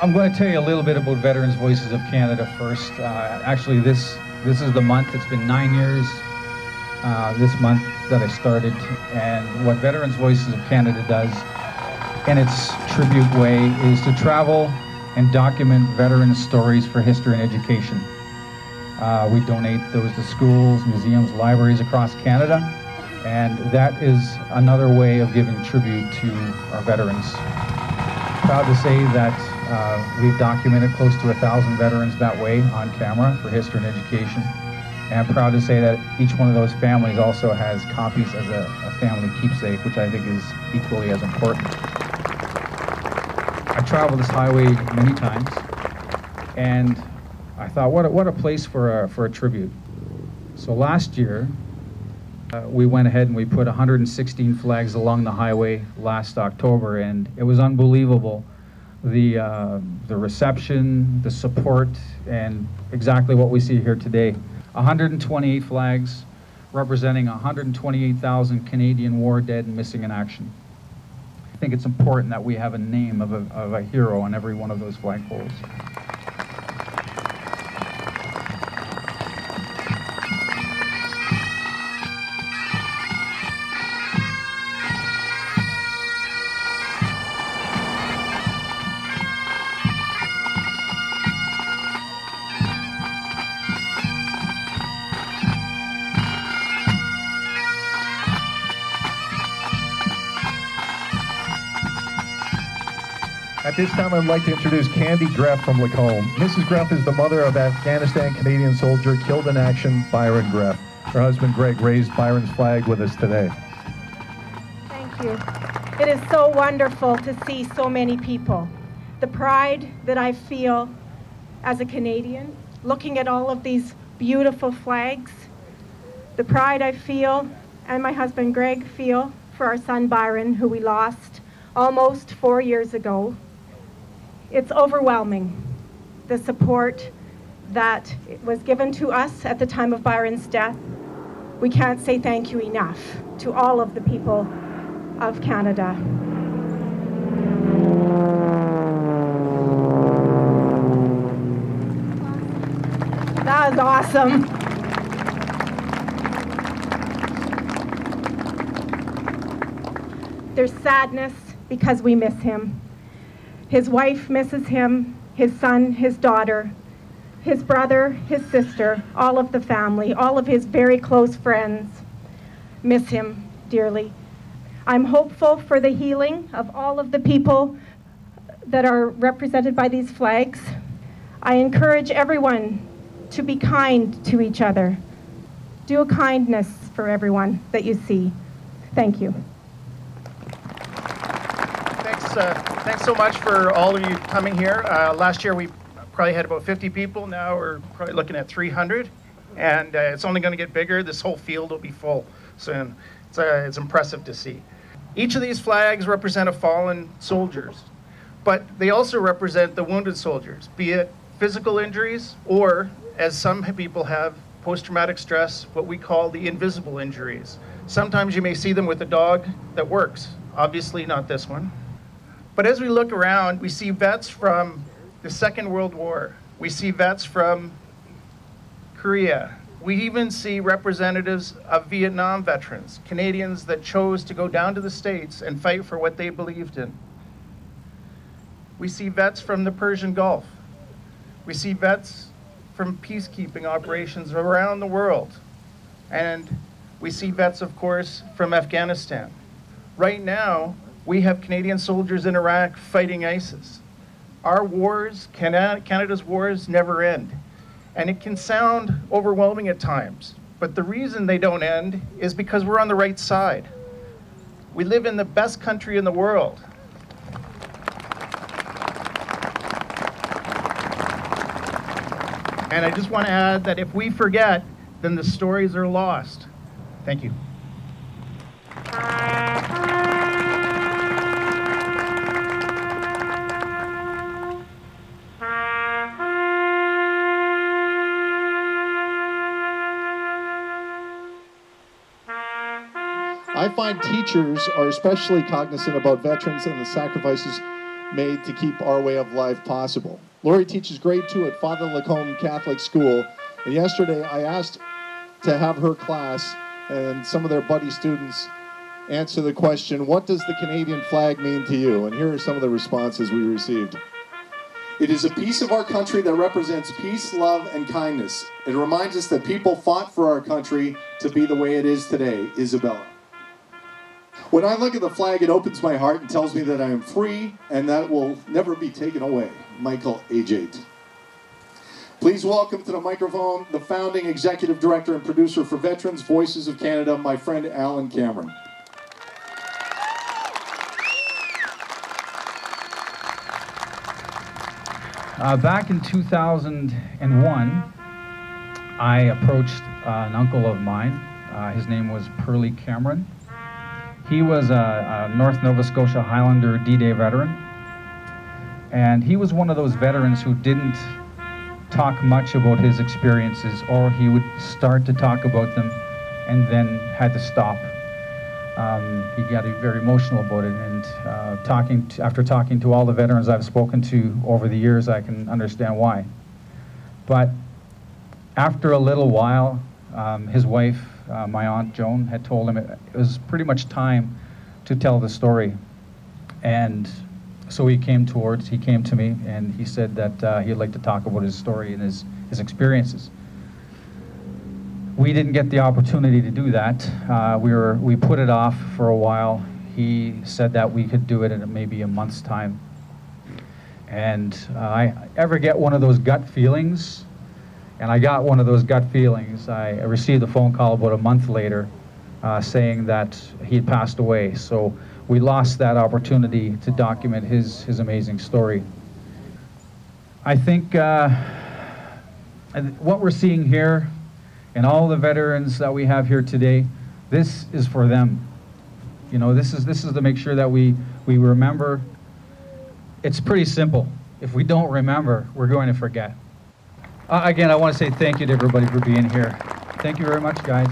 I'm going to tell you a little bit about Veterans Voices of Canada first. Actually, this is the month. It's been 9 years this month that I started. And what Veterans Voices of Canada does in its tribute way is to travel and document veteran stories for history and education. We donate those to schools, museums, libraries across Canada, and that is another way of giving tribute to our veterans. Proud to say that we've documented close to 1,000 veterans that way on camera for history and education. And I'm proud to say that each one of those families also has copies as a family keepsake, which I think is equally as important. I traveled this highway many times, and I thought, what a place for a tribute. So last year, we went ahead and we put 116 flags along the highway last October, and it was unbelievable. The reception, the support, and exactly what we see here today. 128 flags representing 128,000 Canadian war dead and missing in action. I think it's important that we have a name of a hero on every one of those flagpoles. At this time, I'd like to introduce Candy Greff from Lacombe. Mrs. Greff is the mother of Afghanistan Canadian soldier killed in action, Byron Greff. Her husband, Greg, raised Byron's flag with us today. Thank you. It is so wonderful to see so many people. The pride that I feel as a Canadian, looking at all of these beautiful flags, the pride I feel, and my husband, Greg, feel for our son, Byron, who we lost almost 4 years ago. It's overwhelming, the support that was given to us at the time of Byron's death. We can't say thank you enough to all of the people of Canada. That was awesome. There's sadness because we miss him. His wife misses him, his son, his daughter, his brother, his sister, all of the family, all of his very close friends miss him dearly. I'm hopeful for the healing of all of the people that are represented by these flags. I encourage everyone to be kind to each other. Do a kindness for everyone that you see. Thank you. Thanks so much for all of you coming here. Last year we probably had about 50 people. Now we're probably looking at 300, and it's only going to get bigger. This whole field will be full soon. It's impressive to see. Each of these flags represent a fallen soldiers, but they also represent the wounded soldiers, be it physical injuries or, as some people have, post-traumatic stress, what we call the invisible injuries. Sometimes you may see them with a dog that works. Obviously not this one. But as we look around, we see vets from the Second World War. We see vets from Korea. We even see representatives of Vietnam veterans, Canadians that chose to go down to the States and fight for what they believed in. We see vets from the Persian Gulf. We see vets from peacekeeping operations around the world. And we see vets, of course, from Afghanistan. Right now, we have Canadian soldiers in Iraq fighting ISIS. Our wars, Canada's wars, never end. And it can sound overwhelming at times, but the reason they don't end is because we're on the right side. We live in the best country in the world. And I just want to add that if we forget, then the stories are lost. Thank you. I find teachers are especially cognizant about veterans and the sacrifices made to keep our way of life possible. Lori teaches grade 2 at Father Lacombe Catholic School, and yesterday I asked to have her class and some of their buddy students answer the question, what does the Canadian flag mean to you? And here are some of the responses we received. It is a piece of our country that represents peace, love, and kindness. It reminds us that people fought for our country to be the way it is today. Isabella. When I look at the flag, it opens my heart and tells me that I am free and that will never be taken away. Michael, age 8. Please welcome to the microphone the founding executive director and producer for Veterans Voices of Canada, my friend Alan Cameron. Back in 2001, I approached an uncle of mine. His name was Pearlie Cameron. He was a North Nova Scotia Highlander D-Day veteran. And he was one of those veterans who didn't talk much about his experiences, or he would start to talk about them and then had to stop. He got very emotional about it, and after talking to all the veterans I've spoken to over the years, I can understand why. But after a little while, his wife, my Aunt Joan, had told him it was pretty much time to tell the story. And so he came to me and he said that he'd like to talk about his story and his experiences. We didn't get the opportunity to do that. We put it off for a while. He said that we could do it in maybe a month's time. And I ever get one of those gut feelings, and I got one of those gut feelings. I received a phone call about a month later saying that he had passed away. So we lost that opportunity to document his amazing story. I think what we're seeing here and all the veterans that we have here today, this is for them. You know, this is to make sure that we remember. It's pretty simple. If we don't remember, we're going to forget. Again, I want to say thank you to everybody for being here. Thank you very much, guys.